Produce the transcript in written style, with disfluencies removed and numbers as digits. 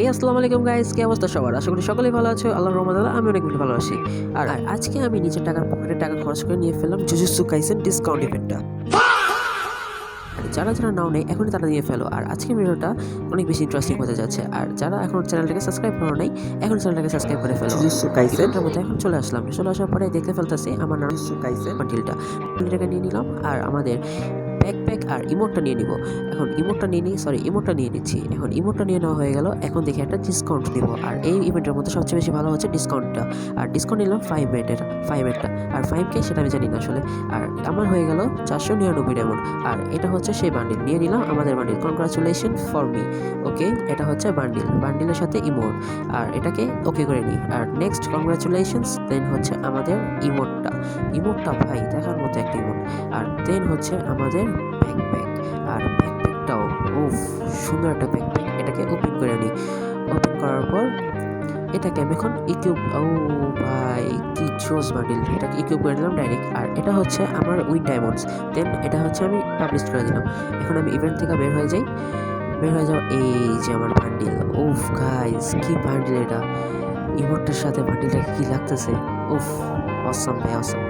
এই আসসালামু আলাইকুম গাইস, কি অবস্থা সবার? আশা করি সকলেই ভালো আছো। আল্লাহর রহমতে আমি অনেক বেশি ভালো আছি। আর আজকে আমি নিজের পকেটে টাকা খরচ করে নিয়ে ফেললাম জুজুৎসু কাইসেন ডিসকাউন্ট ইভেন্টটা। যারা নাও নেই এখনই তারা নিয়ে ফেলো। আর আজকের ভিডিওটা অনেক বেশি ইন্টারেস্টিং হতে যাচ্ছে। আর যারা এখন চ্যানেলটাকে সাবস্ক্রাইব করো নাই, এখন চ্যানেলটাকে সাবস্ক্রাইব করে ফেলো। জুজুৎসু কাইসেনটার মধ্যে এখন চলে আসার পরে দেখতে ফেলতেছি আমার নাম জুজুৎসু কাইসেন বান্ডিলটা নিয়ে নিলাম। আর আমাদের ব্যাকপ্যাক আর ইমোটটা নিয়ে নিব। এখন ইমোটটা নিয়ে নিচ্ছি। এখন ইমোটটা নিয়ে নেওয়া হয়ে গেল। এখন দেখি একটা ডিসকাউন্ট দিব। আর এই ইভেন্টের মধ্যে সবচেয়ে বেশি ভালো হচ্ছে ডিসকাউন্টটা। আর ডিসকাউন্ট নিলাম 5 আর 5K সেটা আমি জানি না আসলে। আর আমার হয়ে গেল 499 ডায়মন্ড। আর এটা হচ্ছে সেই বান্ডিল নিয়ে নিলাম, আমাদের bundle. Congratulation for me. Okay, এটা হচ্ছে বান্ডিলের সাথে ইমোট। আর এটাকে ওকে করে নিই। আর নেক্সট কনগ্রাচুলেশনস। দেন হচ্ছে আমাদের ইমোটটা ভাই দেখার মতো একটা ইমোট। আর দেন হচ্ছে আমাদের ব্যাকপ্যাক। আর ব্যাকপ্যাকটাও সুন্দর একটা ব্যাকপ্যাক। এটাকে ওপেন করে নিই। ওপেন করার পর এটাকে আমি এখন ইকুইপ ভাই কি জোস বান্ডিল, এটাকে ইকুইপ করে দিলাম ডাইরেক্ট। আর এটা হচ্ছে আমার উইন ডায়মন্ডস। দেন এটা হচ্ছে আমি পাবলিশ করে দিলাম। এখন আমি ইভেন্ট থেকে বের হয়ে যাও। এই যে আমার বান্ডিল। গাইস কি বান্ডিল এটা! ইমোটটার সাথে বান্ডিলটাকে কি লাগতেছে! অসাম ভাই, অসাম।